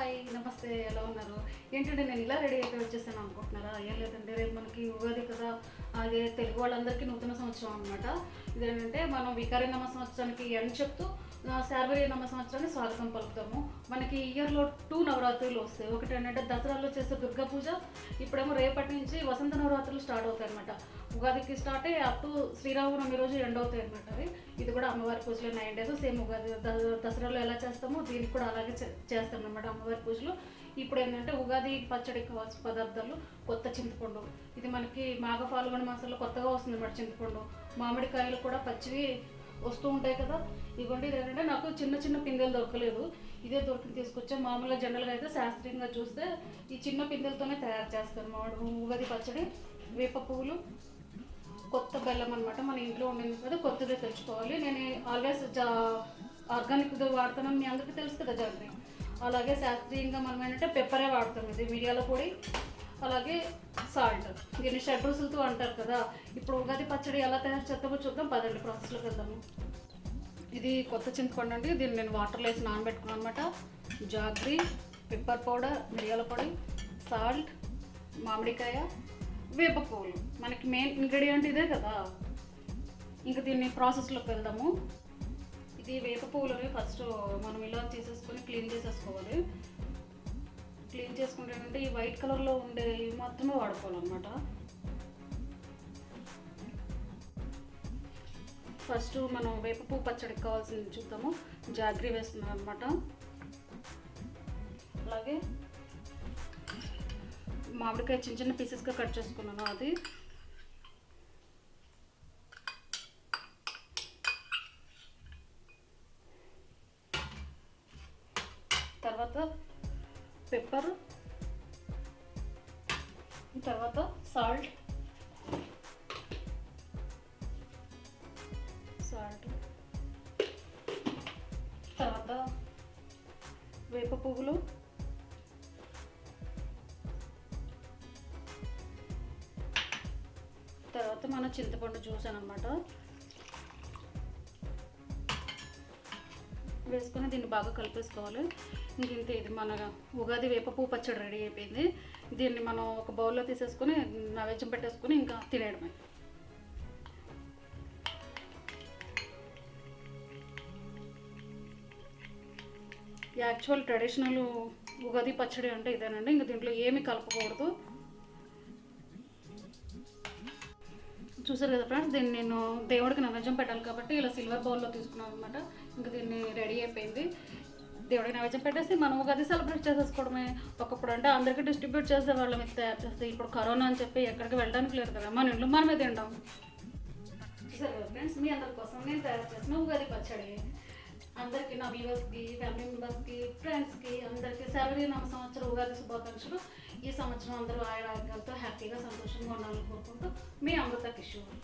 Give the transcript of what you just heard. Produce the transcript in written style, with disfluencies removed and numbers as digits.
Hi నమస్తే, ఎలా ఉన్నారు? ఏంటంటే నేను ఇలా రెడీ అయిపోయి వచ్చేసాను అనుకుంటున్నారా? ఏం లేదండి, రేపు మనకి ఉగాది కదా. అదే తెలుగు వాళ్ళందరికీ నూతన సంవత్సరం అనమాట. ఇదేంటంటే మనం వికారి నామ సంవత్సరానికి ఎండ్ చెప్తూ శార్వరి నామ సంవత్సరాన్ని స్వాగతం పలుకుతాము. మనకి ఇయర్లో 2 నవరాత్రులు వస్తాయి. ఒకటి ఏంటంటే దసరాలో చేసే దుర్గా పూజ, ఇప్పుడేమో రేపటి నుంచి వసంత నవరాత్రులు స్టార్ట్ అవుతాయి అనమాట. ఉగాదికి స్టార్ట్ అయ్యి అప్ టు శ్రీరామనవమి రోజు ఎండ్ అవుతాయి అనమాట. ఇది కూడా అమ్మవారి పూజలో 9 days సేమ్ ఉగాది దసరాలో ఎలా చేస్తామో దీనికి కూడా అలాగే చేస్తాం అనమాట అమ్మవారి పూజలు. ఇప్పుడు ఏంటంటే ఉగాది పచ్చడికి కావాల్సిన పదార్థాలు కొత్త చింతపండు, ఇది మనకి మాఘ ఫాల్గుణ మాసంలో కొత్తగా వస్తుంది అన్నమాట చింతపండు. మామిడికాయలు కూడా పచ్చివి వస్తూ ఉంటాయి కదా. ఇవ్వండి, ఇది ఏంటంటే నాకు చిన్న చిన్న పిందెలు దొరకలేదు, ఇదే దొరికి తీసుకొచ్చా. మామూలుగా జనరల్గా అయితే శాస్త్రీయంగా చూస్తే ఈ చిన్న పిందెలతోనే తయారు చేస్తారు మామిడి ఉగాది పచ్చడి. వేప పువ్వులు, కొత్త బెల్లం అనమాట, మన ఇంట్లో ఉండింది కదా, కొత్తదే తెచ్చుకోవాలి. నేను ఆల్వేస్ ఆర్గానిక్ వాడతానని మీ అందరికీ తెలుసు కదా జాగ్రత్త. అలాగే శాస్త్రీయంగా మనం ఏంటంటే పెప్పరే వాడతాం, ఇది మిరియాల పొడి, అలాగే సాల్ట్. దీన్ని షడ్రుసులతో అంటారు కదా. ఇప్పుడు ఉగాది పచ్చడి ఎలా తయారు చేస్తామో చూద్దాం, పదండి ప్రాసెస్లోకి వెళ్దాము. ఇది కొత్త చింతపండు అండి, దీన్ని నేను వాటర్లో వేసి నానబెట్టుకున్నాను అనమాట. జాగ్రీ, పెప్పర్ పౌడర్, మిరియాల పొడి, సాల్ట్, మామిడికాయ, వేప పువ్వులు, మనకి మెయిన్ ఇంగ్రీడియంట్ ఇదే కదా. ఇంకా దీన్ని ప్రాసెస్లోకి వెళ్దాము. ఇది వేప పువ్వులని ఫస్ట్ మనం ఇలా తీసేసుకొని క్లీన్ చేసేసుకోవాలి. క్లీన్ చేసుకుంటే ఏంటంటే ఈ వైట్ కలర్లో ఉండే మాత్రమే వాడుకోవాలన్నమాట. ఫస్ట్ మనం వేప పువ్వు పచ్చడికి కావాల్సింది చూద్దాము. జాగ్రీ వేస్తున్నాం అనమాట. అలాగే మామిడికాయ చిన్న చిన్న పీసెస్గా కట్ చేసుకున్నాను అది. తర్వాత పెప్పర్, తర్వాత సాల్ట్, తర్వాత వేప పువ్వులు, తర్వాత మన చింతపండు జ్యూస్ అనమాట వేసుకొని దీన్ని బాగా కలిపేసుకోవాలి. ఇంత ఇది మన ఉగాది వేప పువ్వు పచ్చడి రెడీ అయిపోయింది. దీన్ని మనం ఒక బౌల్లో తీసేసుకొని నైవేద్యం పెట్టేసుకొని ఇంకా తినేయడమే. యాక్చువల్ ట్రెడిషనల్ ఉగాది పచ్చడి అంటే ఇదేనండి, ఇంకా దీంట్లో ఏమీ కలపకూడదు. చూసారు కదా ఫ్రెండ్స్, దీన్ని నేను దేవుడికి నైవేద్యం పెట్టాలి కాబట్టి ఇలా సిల్వర్ బౌల్లో తీసుకున్నాను అనమాట. ఇంకా దీన్ని రెడీ అయిపోయింది. దేవుడికి నైవేద్యం పెట్టేసి మనం ఉగాది సెలబ్రేట్ చేసేసుకోవడమే. ఒకప్పుడు అంటే అందరికీ డిస్ట్రిబ్యూట్ చేసే వాళ్ళం ఇది తయారు చేస్తే, ఇప్పుడు కరోనా అని చెప్పి ఎక్కడికి వెళ్ళడానికి లేదు కదా, మన ఇంట్లో మనమే తింటాం. చూసారు కదా ఫ్రెండ్స్, మీ అందరి కోసం నేను తయారు చేసిన ఉగాది పచ్చడి. అందరికీ, నా వ్యూవర్స్కి, ఫ్యామిలీ మెంబర్స్కి, ఫ్రెండ్స్కి అందరికీ శార్వరి నామ సంవత్సరం ఉగాది శుభాకాంక్షలు. ఈ సంవత్సరం అందరూ ఆయురారోగ్యాలతో హ్యాపీగా సంతోషంగా ఉండాలని కోరుకుంటూ మీ అమృత కిషోర్.